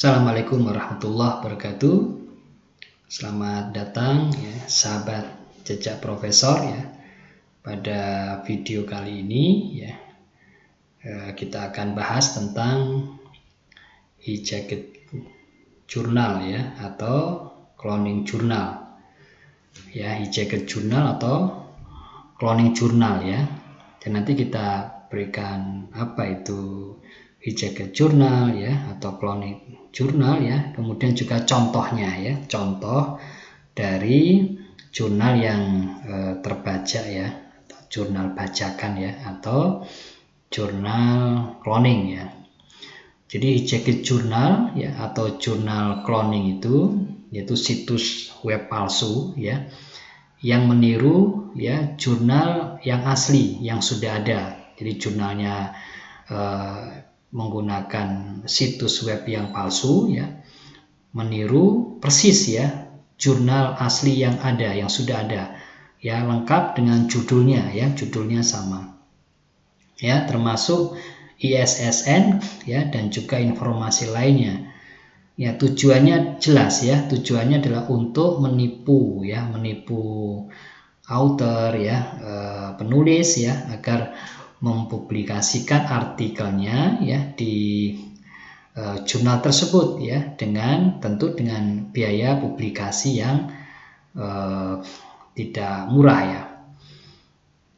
Assalamualaikum warahmatullahi wabarakatuh. Selamat datang ya, sahabat jejak profesor ya. Pada video kali ini ya, kita akan bahas tentang hijacket jurnal ya, atau cloning jurnal ya, hijacket jurnal atau cloning jurnal ya. Dan nanti kita berikan apa itu hijacket jurnal ya, atau cloning jurnal ya, kemudian juga contohnya ya, contoh dari jurnal yang terbajak ya, atau jurnal bajakan ya, atau jurnal cloning ya. Jadi hijacket jurnal ya, atau jurnal cloning itu yaitu situs web palsu ya, yang meniru ya jurnal yang asli yang sudah ada. Jadi jurnalnya menggunakan situs web yang palsu ya, meniru persis ya jurnal asli yang ada, yang sudah ada ya, lengkap dengan judulnya ya, judulnya sama ya, termasuk ISSN ya, dan juga informasi lainnya ya. Tujuannya jelas ya, tujuannya adalah untuk menipu ya, menipu author ya, penulis ya, agar mempublikasikan artikelnya ya di jurnal tersebut ya, dengan tentu dengan biaya publikasi yang tidak murah ya.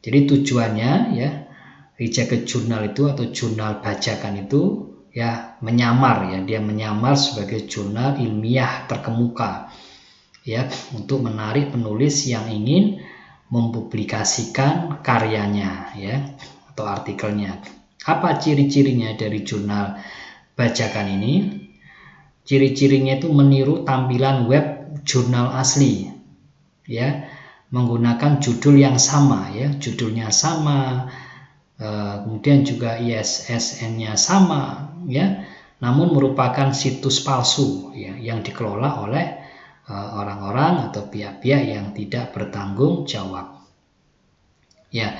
Jadi tujuannya ya, hijacket jurnal itu atau jurnal bajakan itu ya menyamar ya, dia menyamar sebagai jurnal ilmiah terkemuka ya, untuk menarik penulis yang ingin mempublikasikan karyanya ya, atau artikelnya. Apa ciri-cirinya dari jurnal bajakan ini? Ciri-cirinya itu meniru tampilan web jurnal asli ya, menggunakan judul yang sama ya, judulnya sama, kemudian juga ISSN-nya sama ya, namun merupakan situs palsu ya, yang dikelola oleh orang-orang atau pihak-pihak yang tidak bertanggung jawab ya.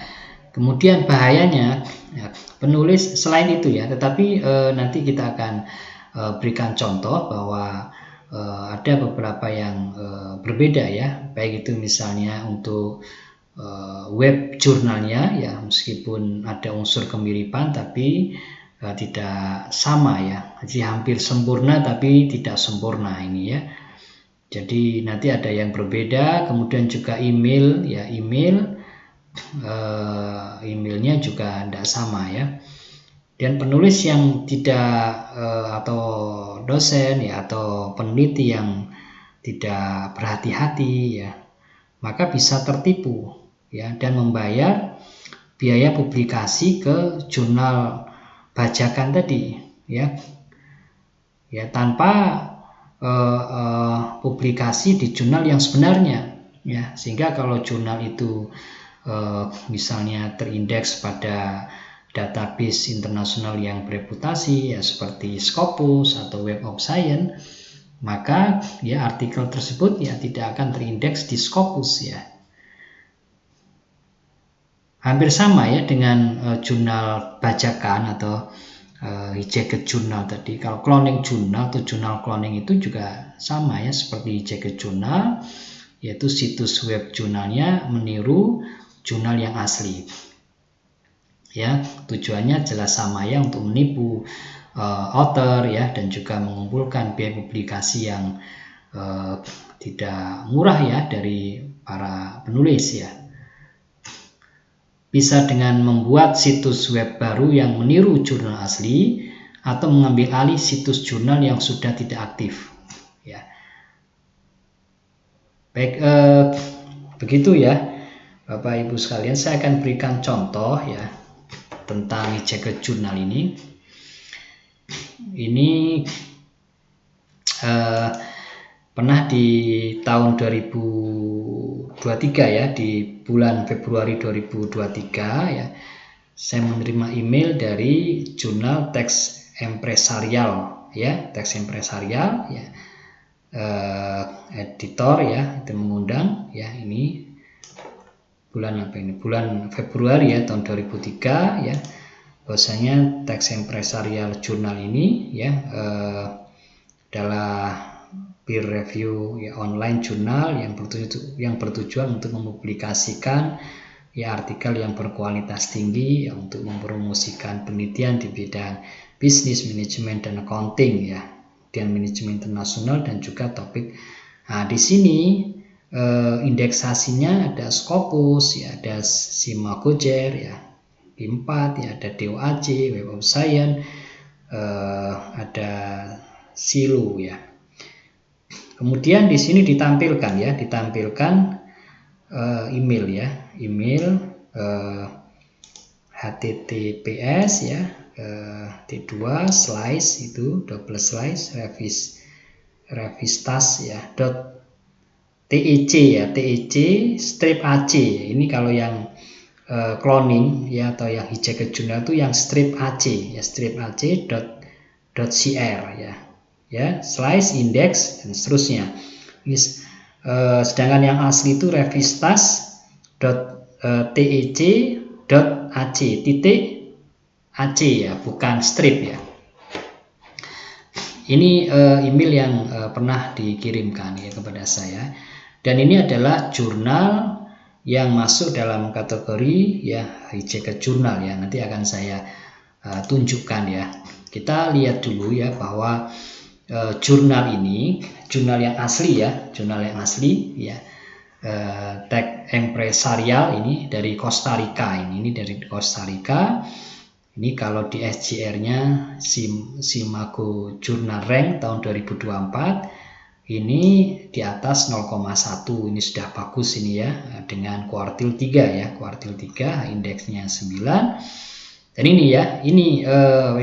Kemudian bahayanya ya, penulis selain itu ya, tetapi nanti kita akan berikan contoh bahwa ada beberapa yang berbeda ya, baik itu misalnya untuk web jurnalnya ya, meskipun ada unsur kemiripan tapi tidak sama ya, jadi hampir sempurna tapi tidak sempurna ini ya. Jadi nanti ada yang berbeda. Kemudian juga email ya, emailnya juga tidak sama ya. Dan penulis yang tidak atau dosen ya, atau peneliti yang tidak berhati-hati ya, maka bisa tertipu ya, dan membayar biaya publikasi ke jurnal bajakan tadi ya, tanpa publikasi di jurnal yang sebenarnya ya. Sehingga kalau jurnal itu misalnya terindeks pada database internasional yang bereputasi ya, seperti Scopus atau Web of Science, maka ya artikel tersebut ya tidak akan terindeks di Scopus ya. Hampir sama ya dengan jurnal bajakan atau hijacket jurnal tadi. Kalau cloning jurnal atau jurnal cloning itu juga sama ya, seperti hijacket jurnal, yaitu situs web jurnalnya meniru jurnal yang asli ya. Tujuannya jelas sama ya, untuk menipu author ya, dan juga mengumpulkan biaya publikasi yang tidak murah ya dari para penulis ya. Bisa dengan membuat situs web baru yang meniru jurnal asli, atau mengambil alih situs jurnal yang sudah tidak aktif ya. Baik, begitu ya Bapak Ibu sekalian. Saya akan berikan contoh ya tentang hijacket jurnal ini. Ini pernah di tahun 2023 ya, di bulan Februari 2023 ya, saya menerima email dari jurnal Teks Empresarial ya, Teks Empresarial ya, editor ya, itu mengundang ya. Ini bulan apa ini? Bulan Februari ya, tahun 2003 ya, bahwasanya Teks Empresarial jurnal ini ya adalah peer review ya, online jurnal yang bertujuan untuk mempublikasikan ya artikel yang berkualitas tinggi ya, untuk mempromosikan penelitian di bidang bisnis, manajemen, dan accounting ya, dan manajemen internasional dan juga topik. Nah, di sini indeksasinya ada Scopus ya, ada Simagoger ya, P4 ya, ada DOAJ, Web of Science, ada Silu ya. Kemudian di sini ditampilkan email ya, email https ya, T2 slice itu double slice revistas ya .tec ya, tec strip ac. Ini kalau yang cloning ya atau yang hijack jurnal itu yang strip ac ya, strip ac.cr ya, slice, index dan seterusnya. Ini, sedangkan yang asli itu revistas.tec.ac titik ac ya, bukan strip ya. Ini email yang pernah dikirimkan ya kepada saya, dan ini adalah jurnal yang masuk dalam kategori ya hijack jurnal ya. Nanti akan saya tunjukkan ya. Kita lihat dulu ya bahwa jurnal ini jurnal yang asli ya, tag empresarial ini dari Costa Rica, ini dari Costa Rica. Ini kalau di SJR-nya Simago Journal Rank tahun 2024 ini di atas 0,1, ini sudah bagus ini ya, dengan kuartil 3 ya, kuartil 3 indeksnya 9. Dan ini ya, ini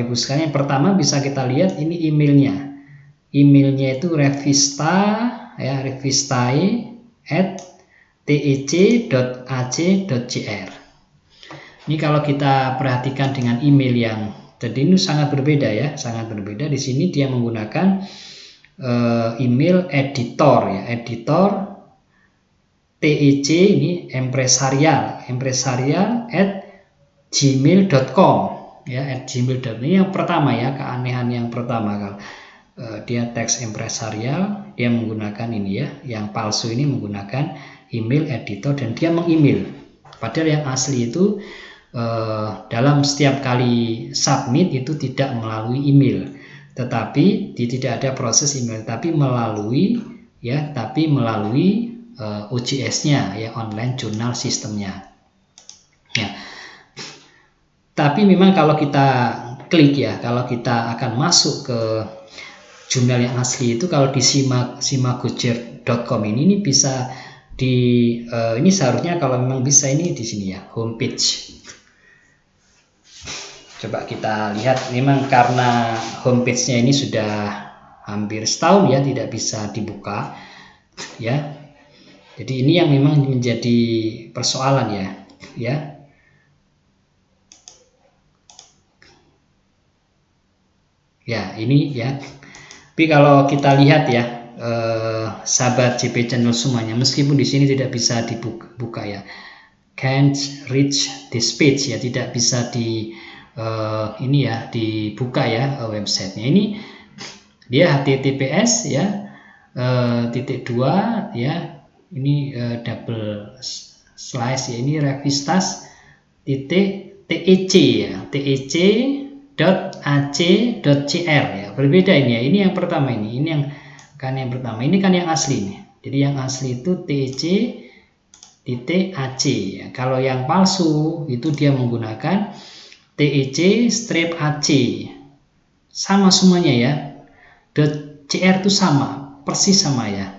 Ibu sekalian, yang pertama bisa kita lihat ini emailnya itu revistae@tec.ac.cr. Ini kalau kita perhatikan dengan email yang tadi ini sangat berbeda ya, sangat berbeda. Di sini dia menggunakan email editor ya, editor TEC ini empresarial@gmail.com ya, @gmail.com. Ini yang pertama ya, keanehan yang pertama kalau dia teks empresarial, dia menggunakan ini ya, yang palsu ini menggunakan email editor dan dia mengemail. Padahal yang asli itu dalam setiap kali submit itu tidak melalui email, tetapi tidak ada proses email, tapi melalui OJS-nya ya, online journal sistemnya ya. Tapi memang kalau kita klik ya, kalau kita akan masuk ke jurnal yang asli itu, kalau di simagoger.com ini bisa ini seharusnya kalau memang bisa ini di sini ya, homepage. Coba kita lihat, memang karena homepage-nya ini sudah hampir setahun ya tidak bisa dibuka ya. Jadi ini yang memang menjadi persoalan ya. Ya, ini ya. Tapi kalau kita lihat ya, sahabat JP Channel semuanya, meskipun di sini tidak bisa dibuka ya, can't reach this page ya, tidak bisa dibuka ya websitenya. Ini dia https ya .2 ya, ini double slash ya, ini revistas.tec ya, tec.ac.cr ya. Berbeda ini ya, ini yang pertama ini yang pertama, ini kan yang asli nih. Jadi yang asli itu tec.ac ya. Kalau yang palsu itu dia menggunakan tec-ac. Sama semuanya ya. .cr itu sama, persis sama ya.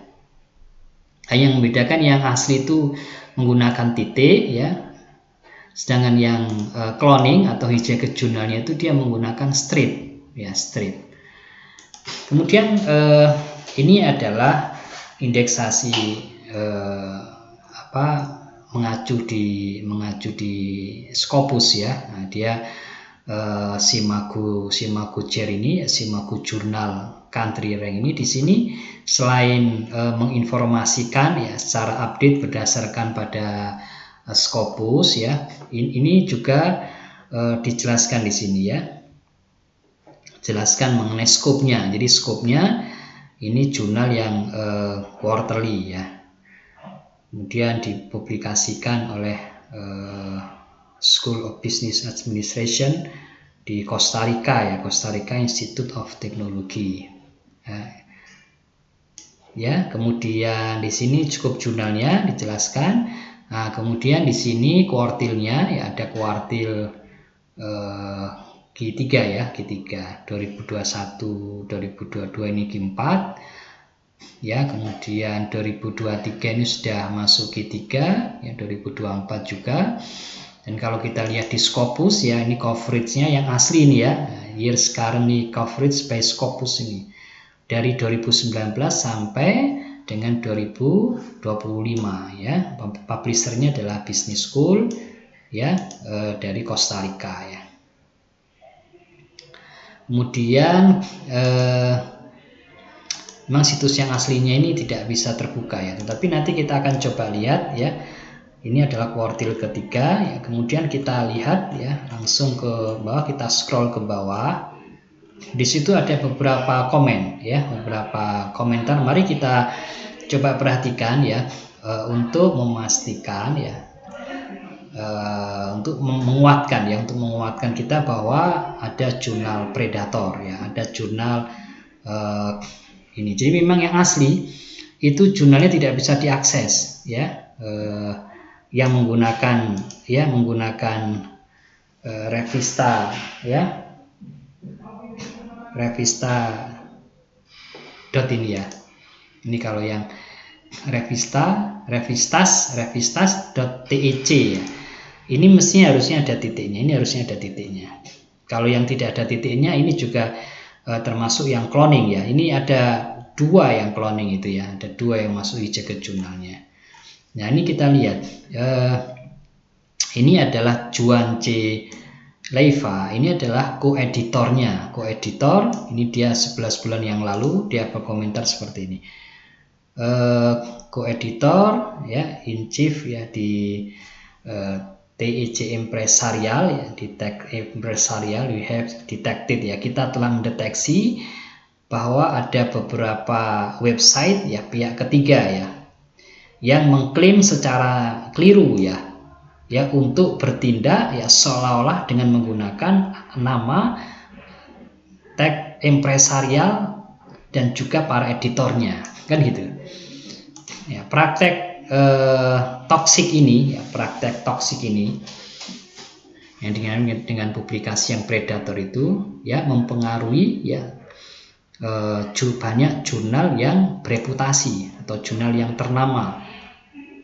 Yang membedakan yang asli itu menggunakan titik ya. Sedangkan yang cloning atau hijack jurnalnya itu dia menggunakan strip ya, strip. Kemudian ini adalah indeksasi mengacu di Scopus ya. Nah, dia Simagoger ini, Simago Journal Country Rank ini, di sini selain menginformasikan ya secara update berdasarkan pada Scopus ya, ini juga dijelaskan di sini ya, jelaskan mengenai skopnya. Jadi skopnya Ini jurnal yang quarterly ya. Kemudian dipublikasikan oleh School of Business Administration di Costa Rica ya, Costa Rica Institute of Technology. Ya, kemudian di sini cukup jurnalnya dijelaskan. Nah, kemudian di sini kuartilnya ya, ada kuartil Q3 ya, Q3 2021 2022 ini Q4 ya, kemudian 2023 ini sudah masuk Q3 ya, 2024 juga. Dan kalau kita lihat di Scopus ya, ini coveragenya yang asli ini ya, years currently coverage by Scopus ini dari 2019 sampai dengan 2025 ya. Publishernya adalah Business School ya, dari Costa Rica ya. Kemudian memang situs yang aslinya ini tidak bisa terbuka ya, tetapi nanti kita akan coba lihat ya. Ini adalah kuartil ketiga ya. Kemudian kita lihat ya, langsung ke bawah, kita scroll ke bawah. Di situ ada beberapa komen ya, beberapa komentar. Mari kita coba perhatikan ya, untuk memastikan ya, untuk menguatkan kita bahwa ada jurnal predator ya, ada jurnal ini. Jadi memang yang asli itu jurnalnya tidak bisa diakses ya, yang menggunakan Revista ya, Revista.ini ya. Ini kalau yang revistas.tec ya. Ini mestinya harusnya ada titiknya, Kalau yang tidak ada titiknya ini juga termasuk yang cloning ya. Ini ada 2 yang cloning itu ya, ada 2 yang masuk di jaket jurnalnya. Nah, ini kita lihat, ini adalah Juan C. Leiva, ini adalah koeditornya. Ini dia 11 bulan yang lalu dia berkomentar seperti ini. Koeditor ya, in chief ya di TEC Empresarial ya, di Tech Empresarial, we have detected ya, kita telah mendeteksi bahwa ada beberapa website ya, pihak ketiga ya, yang mengklaim secara keliru ya untuk bertindak ya seolah-olah dengan menggunakan nama Tech Empresarial dan juga para editornya, kan gitu ya. Praktek toksik ini yang dengan publikasi yang predator itu ya, mempengaruhi ya banyak jurnal yang bereputasi atau jurnal yang ternama.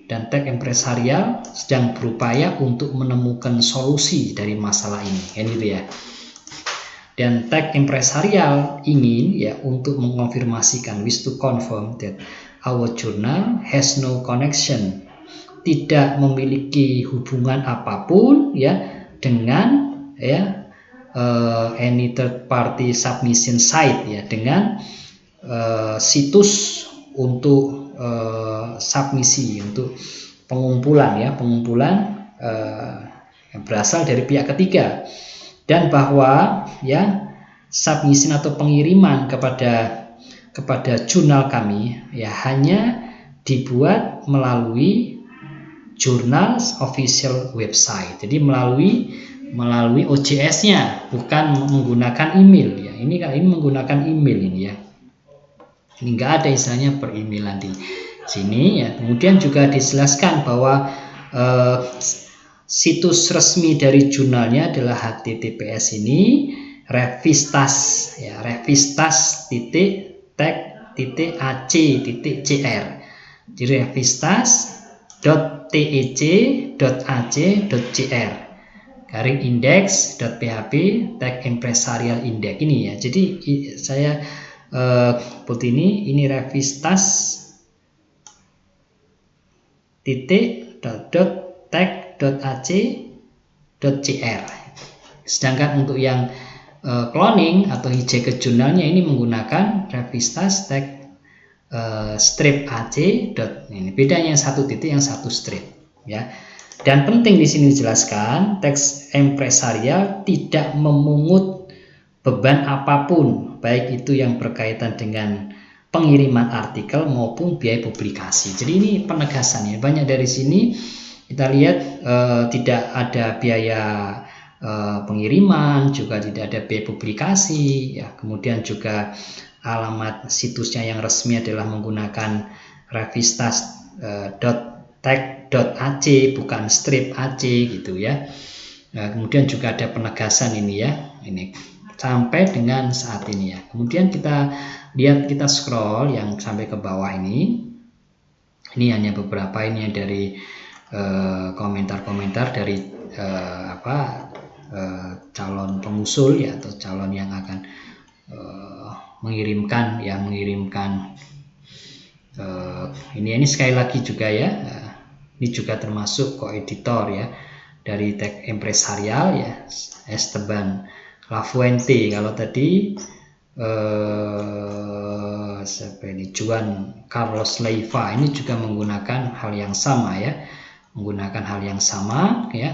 Dan Tech Empresarial sedang berupaya untuk menemukan solusi dari masalah ini, kan gitu ya. Dan Tech Empresarial ingin ya untuk mengonfirmasikan, wish to confirm that our journal has no connection, tidak memiliki hubungan apapun ya dengan ya any third party submission site ya, dengan situs untuk submisi, untuk pengumpulan yang berasal dari pihak ketiga, dan bahwa ya submission atau pengiriman kepada jurnal kami ya hanya dibuat melalui jurnal official website, jadi melalui OJS-nya, bukan menggunakan email ya. Ini menggunakan email ini ya. Ini enggak ada istilahnya per email di sini ya. Kemudian juga dijelaskan bahwa situs resmi dari jurnalnya adalah https ini revistas ya, revistas.tech.ac.cr. Jadi revistas.tec.ac.cr garing index.php Tech Empresarial Index ini ya. Jadi saya put ini revistas.tech.ac.cr. Sedangkan untuk yang cloning atau hijacket jurnalnya ini menggunakan revistas tech strip ac. Ini bedanya, yang satu titik, yang satu strip ya. Dan penting di sini dijelaskan, Tech Empresarial tidak memungut beban apapun, baik itu yang berkaitan dengan pengiriman artikel maupun biaya publikasi. Jadi ini penegasannya. Banyak dari sini kita lihat tidak ada biaya pengiriman, juga tidak ada biaya publikasi, ya. Kemudian juga alamat situsnya yang resmi adalah menggunakan revistas.tag.ac bukan strip AC gitu ya. Nah, kemudian juga ada penegasan ini ya, ini sampai dengan saat ini ya. Kemudian kita lihat, kita scroll yang sampai ke bawah ini hanya beberapa ini yang dari komentar-komentar dari calon pengusul ya, atau calon yang akan mengirimkan ini sekali lagi juga ya, ini juga termasuk koeditor ya dari tag empresarial ya, Esteban Lafuente. Kalau tadi siapa ini, Juan Carlos Leiva, ini juga menggunakan hal yang sama ya, ya.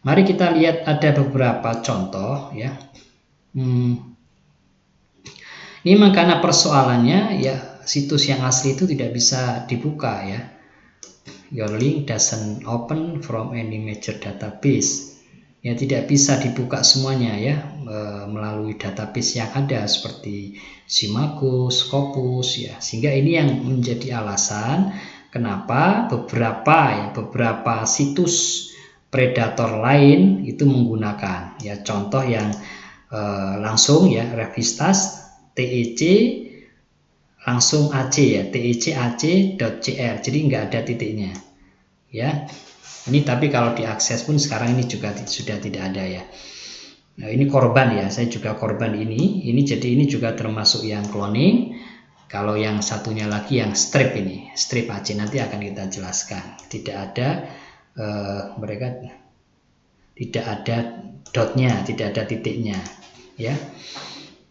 Mari kita lihat ada beberapa contoh ya. Ini memang karena persoalannya ya, situs yang asli itu tidak bisa dibuka ya. Your link doesn't open from any major database. Ya, tidak bisa dibuka semuanya ya melalui database yang ada seperti Simago, Scopus ya. Sehingga ini yang menjadi alasan kenapa beberapa situs predator lain itu menggunakan ya. Contoh yang langsung ya, Revistas TEC langsung AC ya, tec.ac.cr, jadi nggak ada titiknya ya. Ini tapi kalau diakses pun sekarang ini juga sudah tidak ada ya. Nah, ini korban ya, saya juga korban ini jadi ini juga termasuk yang cloning. Kalau yang satunya lagi yang strip, ini strip AC, nanti akan kita jelaskan. Tidak ada mereka tidak ada dotnya, tidak ada titiknya ya.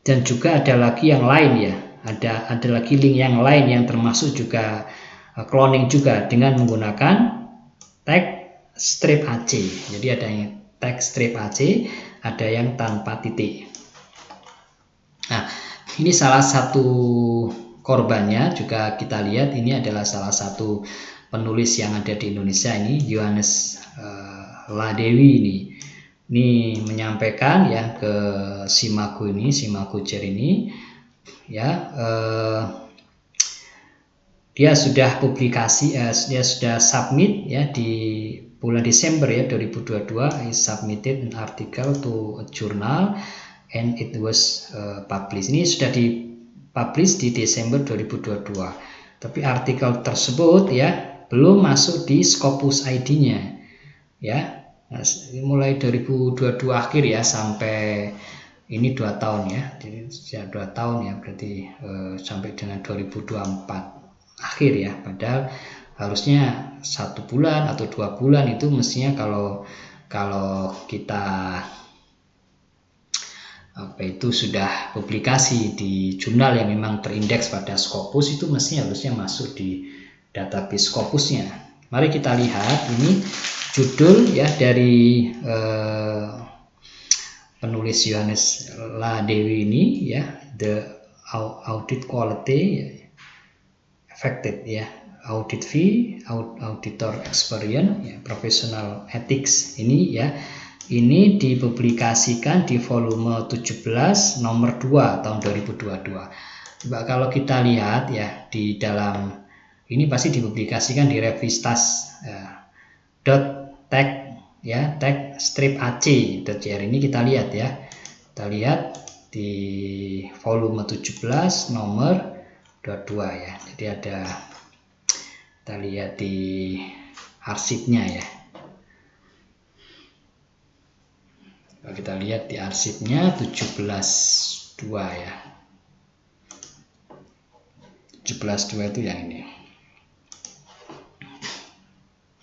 Dan juga ada lagi yang lain ya, ada lagi link yang lain yang termasuk juga cloning juga dengan menggunakan tag strip AC. Jadi ada yang tag strip AC, ada yang tanpa titik. Nah, ini salah satu korbannya juga kita lihat, ini adalah salah satu penulis yang ada di Indonesia ini, Yohanes Ladewi ini menyampaikan ya ke Simago Chair ini ya, dia sudah publikasi, dia sudah submit ya di bulan Desember ya 2022. He submitted an article to a journal and it was published. Ini sudah dipublish di Desember 2022. Tapi artikel tersebut ya belum masuk di Scopus ID-nya ya. Nah, mulai 2022 akhir ya sampai ini 2 tahun ya. Jadi sudah 2 tahun ya, berarti sampai dengan 2024 akhir ya. Padahal harusnya 1 bulan atau 2 bulan itu mestinya kalau kita sudah publikasi di jurnal yang memang terindeks pada Scopus, itu mestinya harusnya masuk di database Scopusnya. Mari kita lihat ini judul ya dari penulis Yohanes Ladewi ini ya, The Audit Quality Affected ya, Audit Fee, Auditor Experience ya, Professional Ethics ini ya. Ini dipublikasikan di volume 17 nomor 2 tahun 2022. Coba kalau kita lihat ya, di dalam ini pasti dipublikasikan di Revistas .tag ya, tag strip AC.cr. Ini kita lihat ya. Kita lihat di volume 17 nomor 22 ya. Jadi ada, kita lihat di arsipnya ya. Kalau kita lihat di arsipnya 17.2 ya. 17.2 itu yang ini.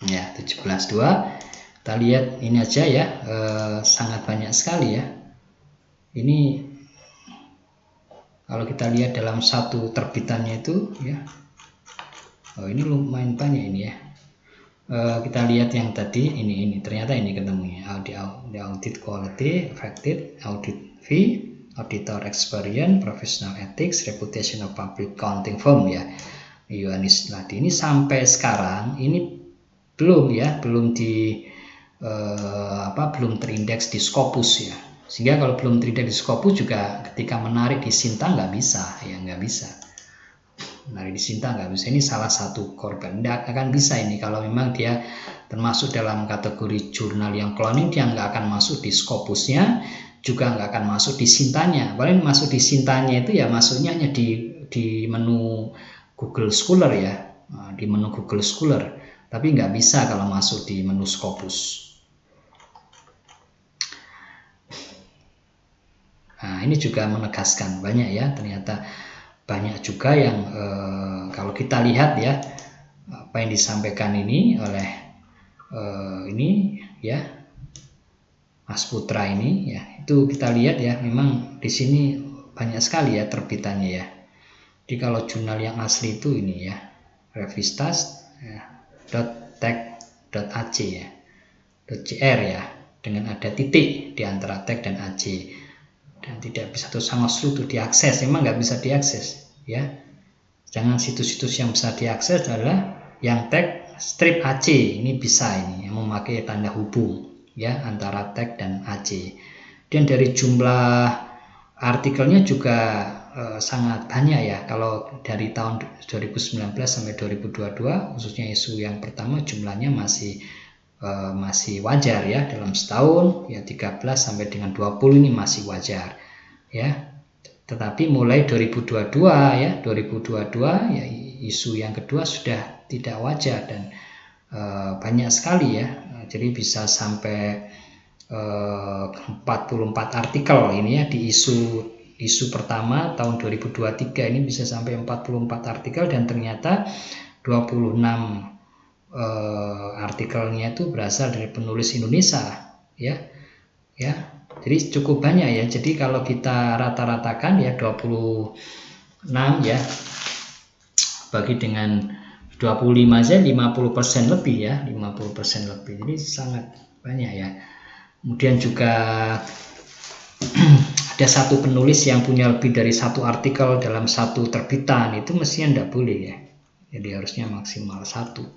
Ya, 17.2. Kita lihat ini aja ya, sangat banyak sekali ya. Ini kalau kita lihat dalam satu terbitannya itu ya. Oh, ini lumayan banyak ini ya. Kita lihat yang tadi ini ternyata ini ketemunya, the audit quality affected, audit fee, auditor experience, professional ethics, reputation of public accounting firm ya. Yohanes Ladi ini sampai sekarang ini belum terindeks di Scopus ya. Sehingga kalau belum terindeks di Scopus juga ketika menarik di Sinta nggak bisa. Menarik di Sinta nggak bisa. Ini salah satu korban. Nggak akan bisa ini kalau memang dia termasuk dalam kategori jurnal yang cloning, dia nggak akan masuk di Scopusnya, juga nggak akan masuk di Sintanya. Paling masuk di Sintanya itu ya masuknya hanya di menu Google Scholar ya, di menu Google Scholar. Tapi nggak bisa kalau masuk di menu Scopus. Nah, ini juga menegaskan banyak ya, ternyata banyak juga yang kalau kita lihat ya apa yang disampaikan ini oleh ini ya Mas Putra ini ya, itu kita lihat ya memang di sini banyak sekali ya terbitannya ya. Jadi kalau jurnal yang asli itu ini ya, Revistas ya, .tech.ac ya, .cr ya, dengan ada titik di antara tag dan ac, dan tidak bisa tuh sama itu diakses, memang nggak bisa diakses ya. Jangan situs-situs yang bisa diakses adalah yang tag strip ac, ini bisa ini yang memakai tanda hubung ya antara tag dan ac. Dan dari jumlah artikelnya juga sangat banyak ya. Kalau dari tahun 2019 sampai 2022 khususnya isu yang pertama jumlahnya masih wajar ya, dalam setahun ya 13 sampai dengan 20 ini masih wajar ya. Tetapi mulai 2022 ya isu yang kedua sudah tidak wajar dan banyak sekali ya. Jadi bisa sampai 44 artikel ini ya di isu pertama tahun 2023 ini bisa sampai 44 artikel, dan ternyata 26 artikelnya itu berasal dari penulis Indonesia ya. Jadi cukup banyak ya. Jadi kalau kita rata-ratakan ya 26 ya bagi dengan 25 aja 50% lebih ya, 50% lebih. Jadi sangat banyak ya. Kemudian juga ada satu penulis yang punya lebih dari satu artikel dalam satu terbitan, itu mestinya tidak boleh ya. Jadi harusnya maksimal satu.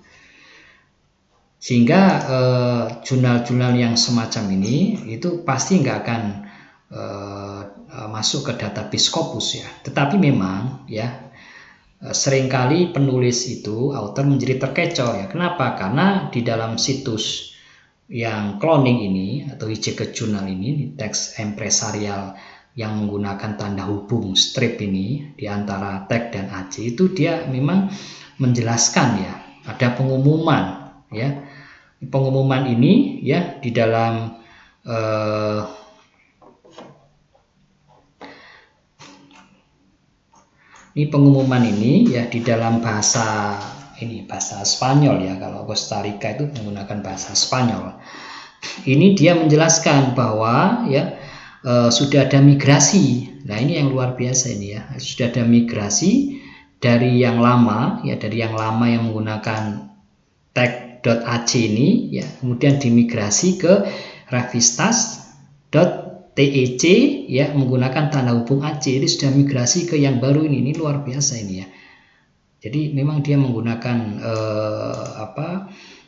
Sehingga jurnal-jurnal yang semacam ini itu pasti nggak akan masuk ke database Scopus ya. Tetapi memang ya seringkali penulis itu author menjadi terkecoh ya. Kenapa? Karena di dalam situs yang cloning ini atau hijack jurnal ini, teks empresarial yang menggunakan tanda hubung strip ini di antara tag dan ac, itu dia memang menjelaskan ya, ada pengumuman ya. Pengumuman ini ya di dalam ini pengumuman ini ya di dalam bahasa Spanyol ya. Kalau Costa Rica itu menggunakan bahasa Spanyol. Ini dia menjelaskan bahwa ya sudah ada migrasi. Nah, ini yang luar biasa ini ya. Sudah ada migrasi dari yang lama ya, yang menggunakan tag.ac ini ya, kemudian dimigrasi ke revistas.tec ya menggunakan tanda hubung ac. Ini sudah migrasi ke yang baru ini luar biasa ini ya. Jadi memang dia menggunakan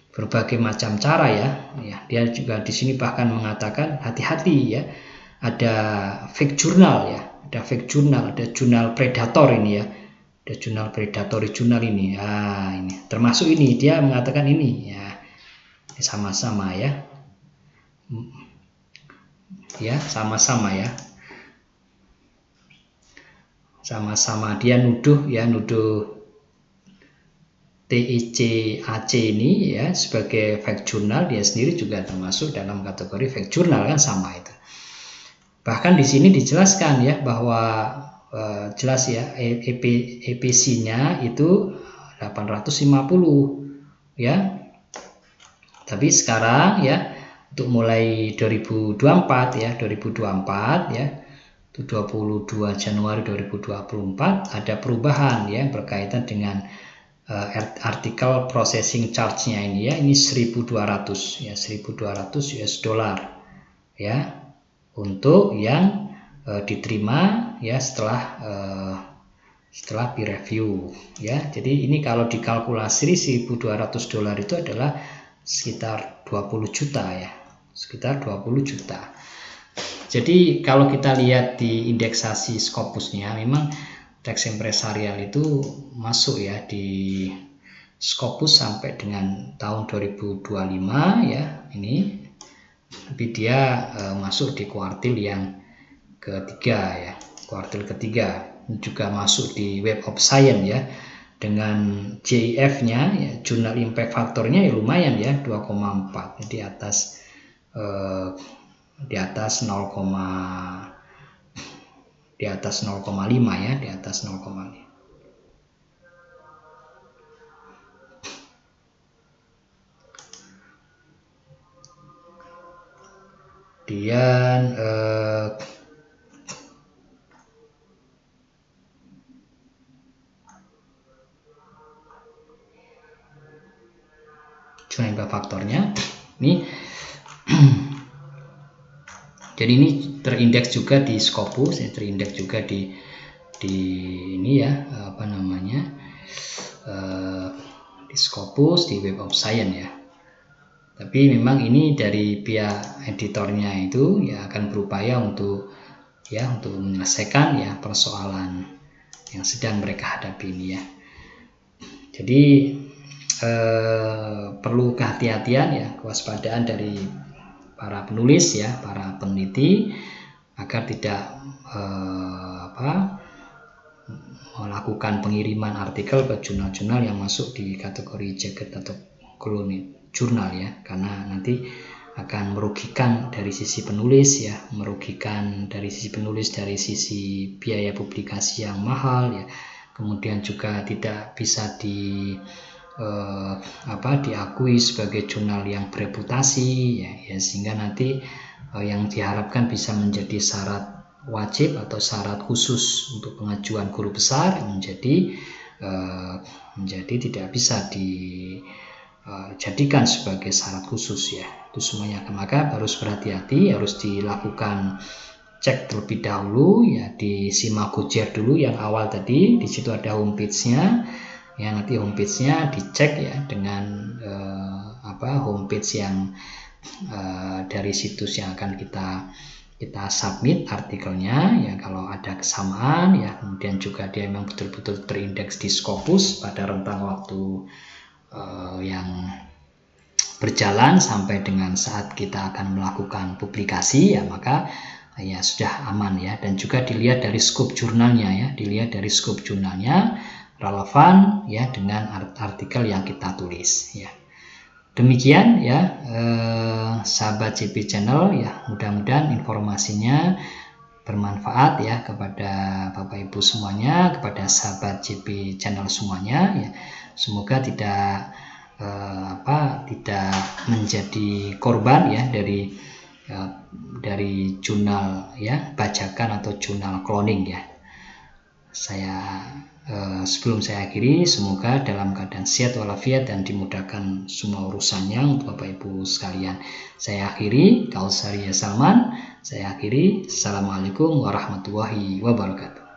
berbagai macam cara ya. Dia juga di sini bahkan mengatakan hati-hati ya. Ada fake journal ya. Ada fake journal, ada jurnal predator ini ya. Ada jurnal predatory jurnal ini. Ini termasuk ini dia mengatakan ini ya. Sama-sama ya. Ya, sama-sama ya. Sama-sama dia nuduh TEC-AC ini ya sebagai fake journal, dia sendiri juga termasuk dalam kategori fake journal kan, sama itu. Bahkan di sini dijelaskan ya bahwa jelas ya EPC-nya itu 850 ya. Tapi sekarang ya untuk mulai 2024 ya itu 22 Januari 2024 ada perubahan ya berkaitan dengan artikel processing charge-nya ini ya, ini 1.200 ya, 1.200 US dollar ya untuk yang diterima ya setelah peer review ya. Jadi ini kalau dikalkulasi $1.200 itu adalah sekitar 20 juta ya, sekitar 20 juta. Jadi kalau kita lihat di indeksasi Scopusnya, memang teks impresarial itu masuk ya di Scopus sampai dengan tahun 2025 ya ini, tapi dia masuk di kuartil yang ketiga ya, kuartil ketiga. Juga masuk di Web of Science ya, dengan JIF-nya ya, Jurnal Impact Factor-nya ya lumayan ya, 2,4, di atas 0,5 ya, di atas 0,5. Kemudian jurnal impact faktornya ini jadi ini terindeks juga di Scopus, terindeks juga di ini ya, apa namanya, di Scopus, di Web of Science ya. Tapi memang ini dari pihak editornya itu ya akan berupaya untuk menyelesaikan ya persoalan yang sedang mereka hadapi ini ya. Jadi perlu kehati-hatian ya, kewaspadaan dari para penulis ya, para peneliti, agar tidak melakukan pengiriman artikel ke jurnal-jurnal yang masuk di kategori jagged atau clone jurnal ya, karena nanti akan merugikan dari sisi penulis ya, merugikan dari sisi penulis dari sisi biaya publikasi yang mahal ya, kemudian juga tidak bisa diakui sebagai jurnal yang bereputasi ya, sehingga nanti yang diharapkan bisa menjadi syarat wajib atau syarat khusus untuk pengajuan guru besar menjadi tidak bisa dijadikan sebagai syarat khusus ya. Itu semuanya, maka harus berhati-hati, harus dilakukan cek terlebih dahulu ya, di Simagojer dulu yang awal tadi, di situ ada homepage-nya ya, nanti homepage-nya dicek ya dengan homepage yang dari situs yang akan kita submit artikelnya ya, kalau ada kesamaan ya, kemudian juga dia memang betul-betul terindeks di Scopus pada rentang waktu yang berjalan sampai dengan saat kita akan melakukan publikasi ya, maka ya sudah aman ya. Dan juga dilihat dari scope jurnalnya ya, relevan ya dengan artikel yang kita tulis ya. Demikian ya sahabat JP Channel ya, mudah-mudahan informasinya bermanfaat ya kepada Bapak Ibu semuanya, kepada sahabat JP Channel semuanya ya. Semoga tidak menjadi korban ya dari jurnal ya bajakan atau jurnal cloning ya. Sebelum saya akhiri, semoga dalam keadaan sehat walafiat dan dimudahkan semua urusannya untuk Bapak Ibu sekalian. Saya akhiri, Kausari Salman. Saya akhiri. Assalamualaikum warahmatullahi wabarakatuh.